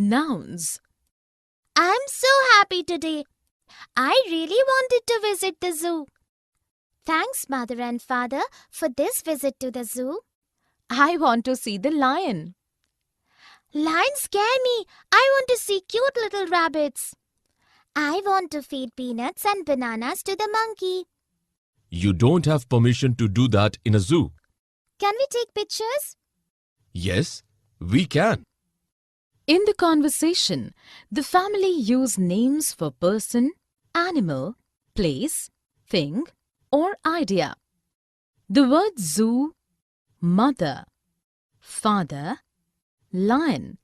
Nouns. I'm so happy today. I really wanted to visit the zoo. Thanks, Mother and Father, for this visit to the zoo. I want to see the lion. Lions scare me. I want to see cute little rabbits. I want to feed peanuts and bananas to the monkey. You don't have permission to do that in a zoo. Can we take pictures? Yes, we can. In the conversation, the family use names for person, animal, place, thing, or idea. The words zoo, mother, father, lion,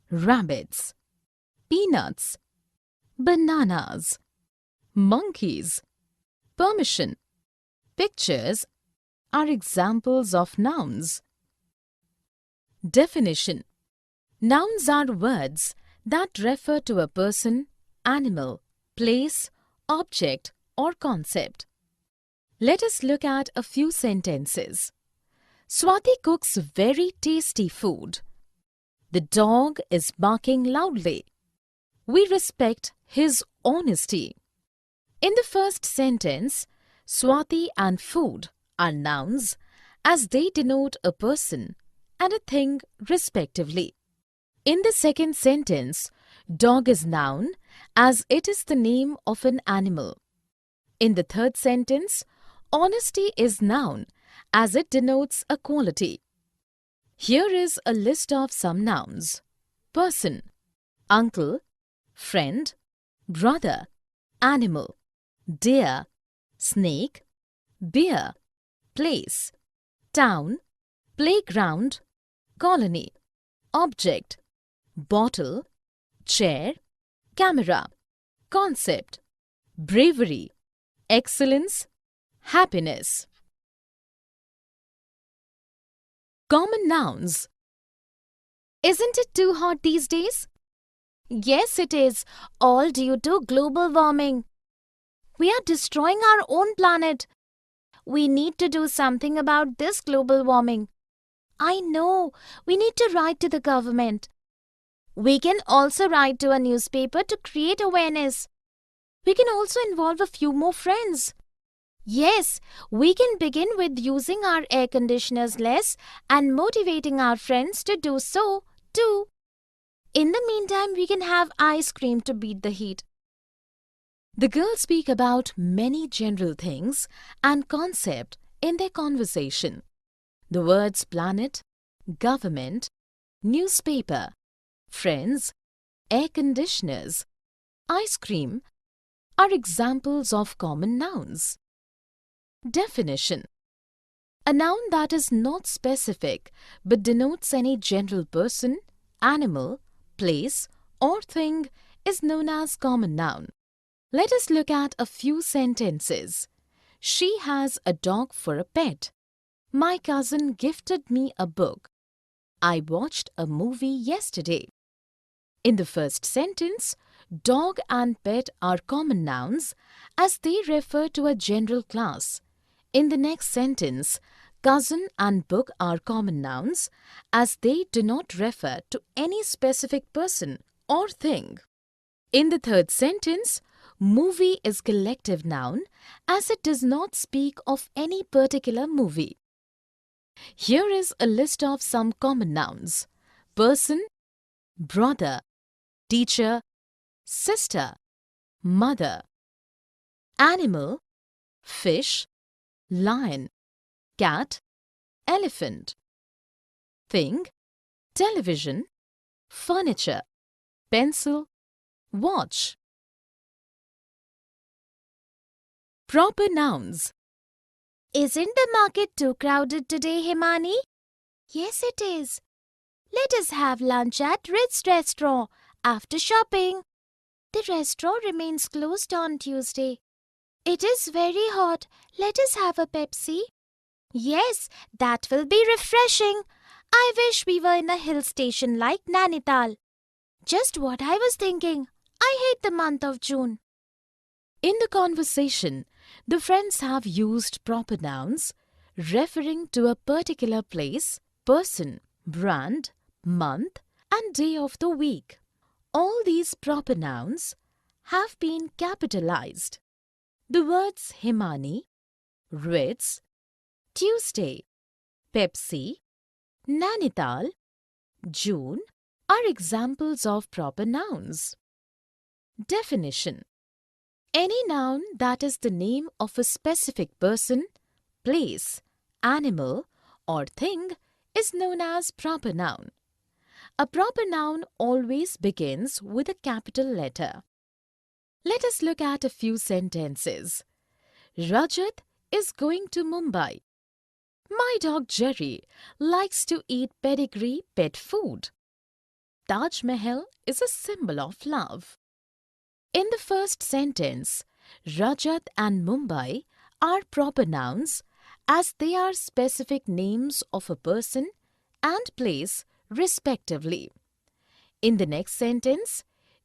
rabbits, peanuts, bananas, monkeys, permission, pictures are examples of nouns. Definition. Nouns are words that refer to a person, animal, place, object, or concept. Let us look at a few sentences. Swati cooks very tasty food. The dog is barking loudly. We respect his honesty. In the first sentence, Swati and food are nouns as they denote a person and a thing respectively. In the second sentence, dog is noun as it is the name of an animal. In the third sentence, honesty is noun as it denotes a quality. Here is a list of some nouns. Person, uncle, friend, brother, animal, deer, snake, beer, place, town, playground, colony, object, bottle, chair, camera, concept, bravery, excellence, happiness. Common nouns. Isn't it too hot these days? Yes, it is, all due to global warming. We are destroying our own planet. We need to do something about this global warming. I know, we need to write to the government. We can also write to a newspaper to create awareness. We can also involve a few more friends. Yes, we can begin with using our air conditioners less and motivating our friends to do so too. In the meantime, we can have ice cream to beat the heat. The girls speak about many general things and concepts in their conversation. The words planet, government, newspaper, friends, air conditioners, ice cream are examples of common nouns. Definition. A noun that is not specific but denotes any general person, animal, place, or thing is known as common noun. Let us look at a few sentences. She has a dog for a pet. My cousin gifted me a book. I watched a movie yesterday. In the first sentence, dog and pet are common nouns as they refer to a general class. In the next sentence, cousin and book are common nouns as they do not refer to any specific person or thing. In the third sentence, movie is collective noun as it does not speak of any particular movie. Here is a list of some common nouns. Person, brother, teacher, sister, mother. Animal, fish, lion, cat, elephant. Thing, television, furniture, pencil, watch. Proper nouns. Isn't the market too crowded today, Himani? Yes, it is. Let us have lunch at Ritz Restaurant after shopping. The restaurant remains closed on Tuesday. It is very hot. Let us have a Pepsi. Yes, that will be refreshing. I wish we were in a hill station like Nainital. Just what I was thinking. I hate the month of June. In the conversation, the friends have used proper nouns referring to a particular place, person, brand, month, and day of the week. All these proper nouns have been capitalized. The words Himani, Ritz, Tuesday, Pepsi, Nainital, June are examples of proper nouns. Definition: any noun that is the name of a specific person, place, animal, or thing is known as proper noun. A proper noun always begins with a capital letter. Let us look at a few sentences. Rajat is going to Mumbai. My dog Jerry likes to eat pedigree pet food. Taj Mahal is a symbol of love. In the first sentence, Rajat and Mumbai are proper nouns as they are specific names of a person and place respectively. In the next sentence,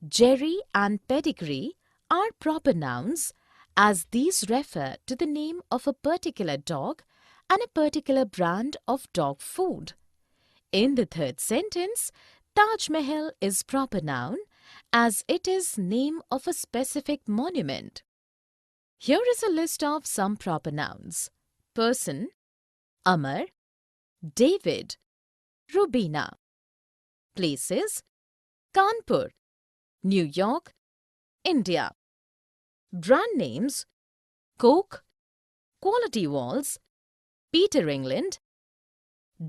Jerry and pedigree are proper nouns as these refer to the name of a particular dog and a particular brand of dog food. In the third sentence, Taj Mahal is proper noun as it is name of a specific monument. Here is a list of some proper nouns. Person, Amar, David, Rubina. Places, Kanpur, New York, India. Brand names, Coke, Quality Walls, Peter England.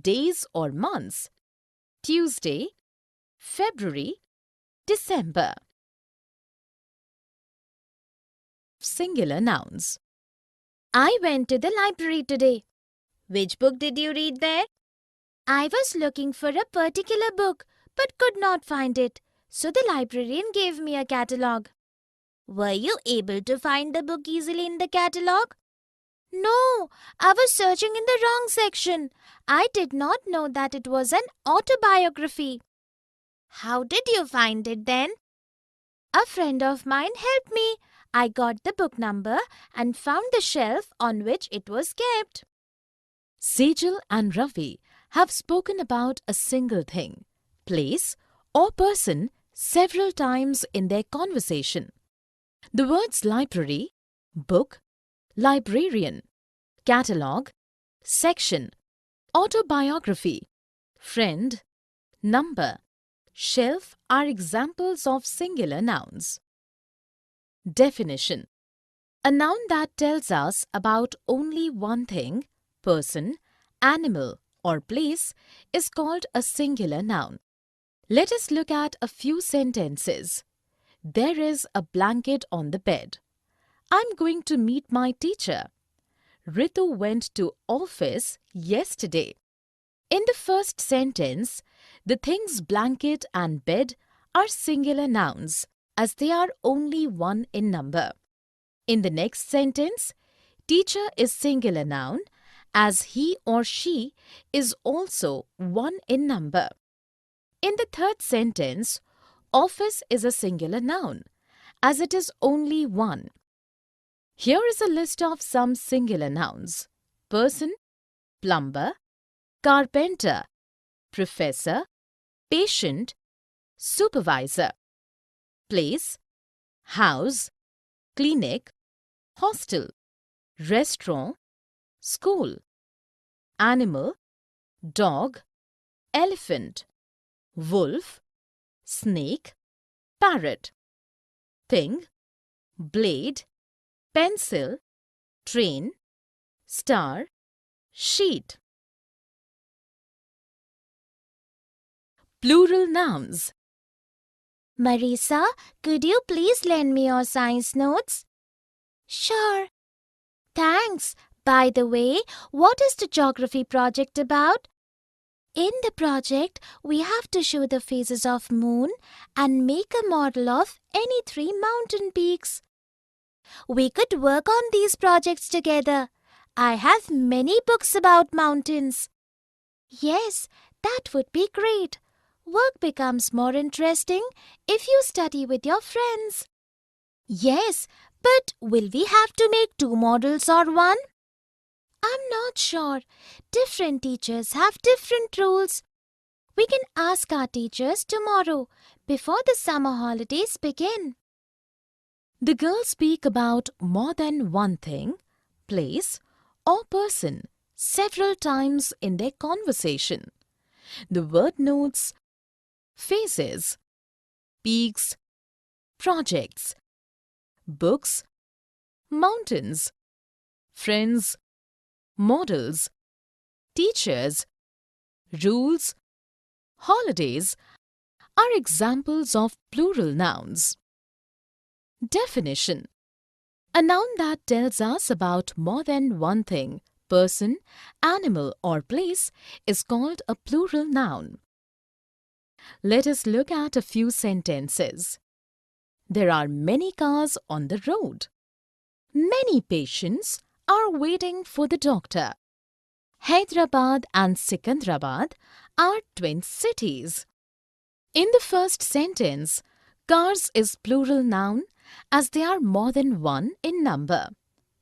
Days or months, Tuesday, February, December. Singular nouns. I went to the library today. Which book did you read there? I was looking for a particular book but could not find it, so the librarian gave me a catalogue. Were you able to find the book easily in the catalogue? No, I was searching in the wrong section. I did not know that it was an autobiography. How did you find it then? A friend of mine helped me. I got the book number and found the shelf on which it was kept. Sejal and Ravi have spoken about a single thing, place, or person several times in their conversation. The words library, book, librarian, catalogue, section, autobiography, friend, number, shelf are examples of singular nouns. Definition: a noun that tells us about only one thing, person, animal, or place is called a singular noun. Let us look at a few sentences. There is a blanket on the bed. I'm going to meet my teacher. Ritu went to office yesterday. In the first sentence, the things blanket and bed are singular nouns as they are only one in number. In the next sentence, teacher is singular noun as he or she is also one in number. In the third sentence, office is a singular noun as it is only one. Here is a list of some singular nouns. Person, plumber, carpenter, professor, patient, supervisor. Place, house, clinic, hostel, restaurant, school. Animal, dog, elephant, wolf, snake, parrot. Thing, blade, pencil, train, star, sheet. Plural nouns. Marisa, could you please lend me your science notes? Sure. Thanks. By the way, what is the geography project about? In the project, we have to show the phases of moon and make a model of any 3 mountain peaks. We could work on these projects together. I have many books about mountains. Yes, that would be great. Work becomes more interesting if you study with your friends. Yes, but will we have to make 2 models or one? I'm not sure. Different teachers have different rules. We can ask our teachers tomorrow before the summer holidays begin. The girls speak about more than one thing, place, or person several times in their conversation. The word notes, faces, peaks, projects, books, mountains, friends, models, teachers, rules, holidays are examples of plural nouns. Definition: a noun that tells us about more than one thing, person, animal or place is called a plural noun. Let us look at a few sentences. There are many cars on the road. Many patients are waiting for the doctor. Hyderabad and Sikandrabad are twin cities. In the first sentence, cars is plural noun as they are more than one in number.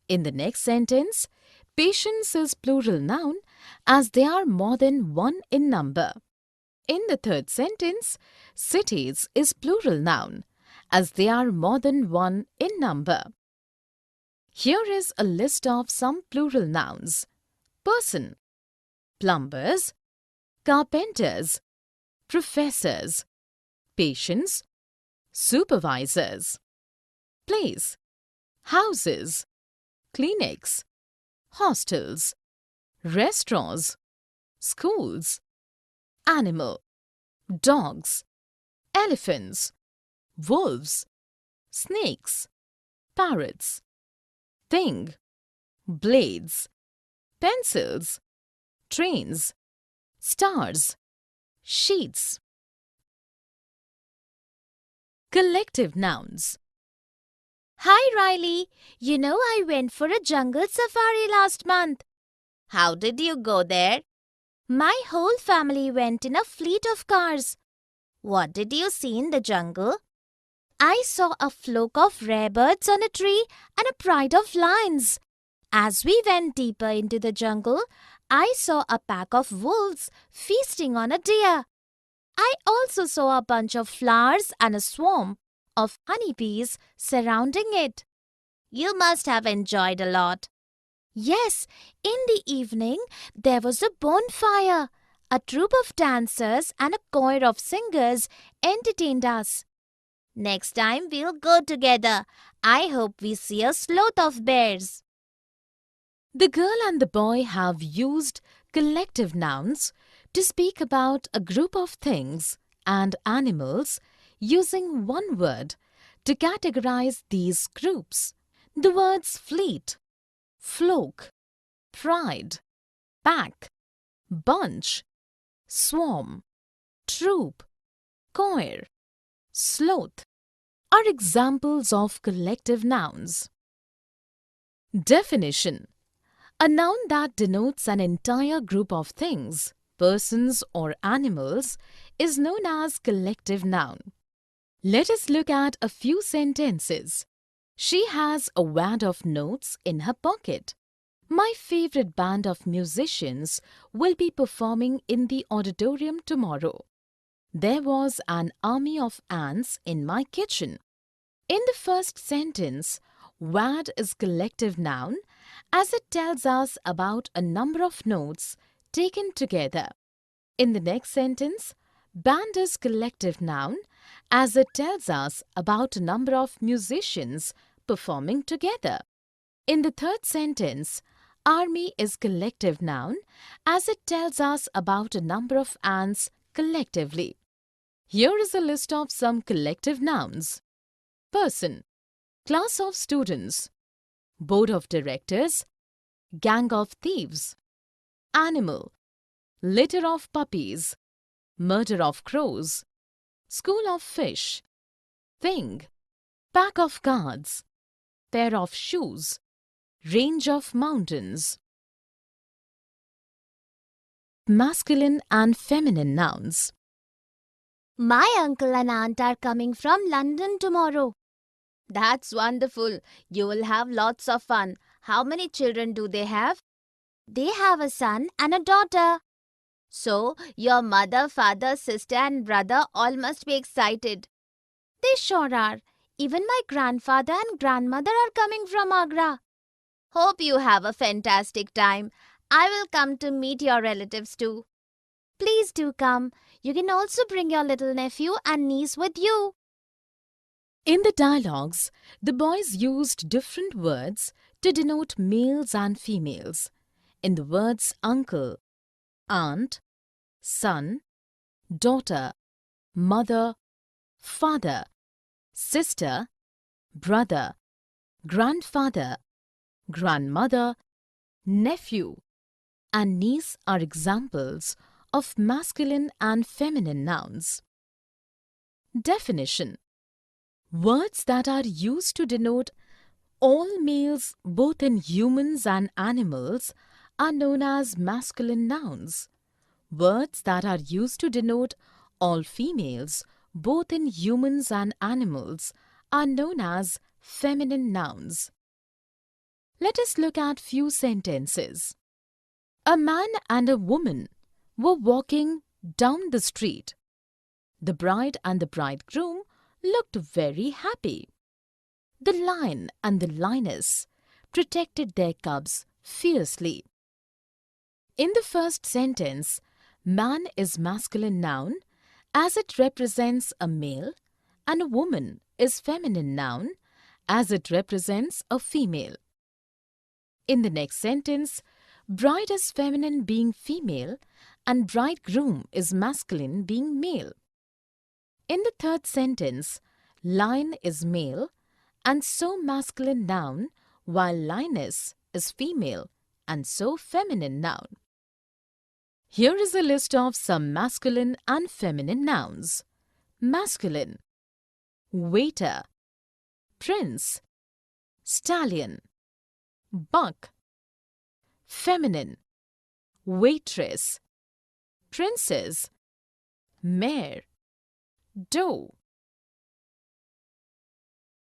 In the next sentence, patients is plural noun as they are more than one in number. In the third sentence, cities is plural noun as they are more than one in number. Here is a list of some plural nouns. Person, plumbers, carpenters, professors, patients, supervisors. Place, houses, clinics, hostels, restaurants, schools. Animal, dogs, elephants, wolves, snakes, parrots. Thing, blades, pencils, trains, stars, sheets. Collective nouns. Hi Riley, you know I went for a jungle safari last month. How did you go there? My whole family went in a fleet of cars. What did you see in the jungle? I saw a flock of rare birds on a tree and a pride of lions. As we went deeper into the jungle, I saw a pack of wolves feasting on a deer. I also saw a bunch of flowers and a swarm of honeybees surrounding it. You must have enjoyed a lot. Yes, in the evening there was a bonfire. A troupe of dancers and a choir of singers entertained us. Next time we'll go together. I hope we see a sloth of bears. The girl and the boy have used collective nouns to speak about a group of things and animals using one word to categorize these groups. The words fleet, flock, pride, pack, bunch, swarm, troop, choir, sloth are examples of collective nouns. Definition: a noun that denotes an entire group of things, persons or animals is known as collective noun. Let us look at a few sentences. She has a wad of notes in her pocket. My favorite band of musicians will be performing in the auditorium tomorrow. There was an army of ants in my kitchen. In the first sentence, wad is collective noun as it tells us about a number of notes taken together. In the next sentence, band is collective noun as it tells us about a number of musicians performing together. In the third sentence, army is collective noun as it tells us about a number of ants collectively. Here is a list of some collective nouns. Person, class of students, board of directors, gang of thieves. Animal, litter of puppies, murder of crows, school of fish. Thing, pack of cards, pair of shoes, range of mountains. Masculine and feminine nouns. My uncle and aunt are coming from London tomorrow. That's wonderful. You will have lots of fun. How many children do they have? They have a son and a daughter. So, your mother, father, sister, and brother all must be excited. They sure are. Even my grandfather and grandmother are coming from Agra. Hope you have a fantastic time. I will come to meet your relatives too. Please do come. You can also bring your little nephew and niece with you. In the dialogues, the boys used different words to denote males and females. In the words uncle, aunt, son, daughter, mother, father, sister, brother, grandfather, grandmother, nephew, and niece are examples of masculine and feminine nouns. Definition: words that are used to denote all males both in humans and animals are known as masculine nouns. Words that are used to denote all females both in humans and animals are known as feminine nouns. Let us look at few sentences. A man and a woman were walking down the street. The bride and the bridegroom looked very happy. The lion and the lioness protected their cubs fiercely. In the first sentence, man is masculine noun as it represents a male, and a woman is feminine noun as it represents a female. In the next sentence, bride is feminine being female and bridegroom is masculine being male. In the third sentence, lion is male and so masculine noun, while lioness is female and so feminine noun. Here is a list of some masculine and feminine nouns. Masculine: waiter, prince, stallion, buck. Feminine: waitress, princess, mare, doe.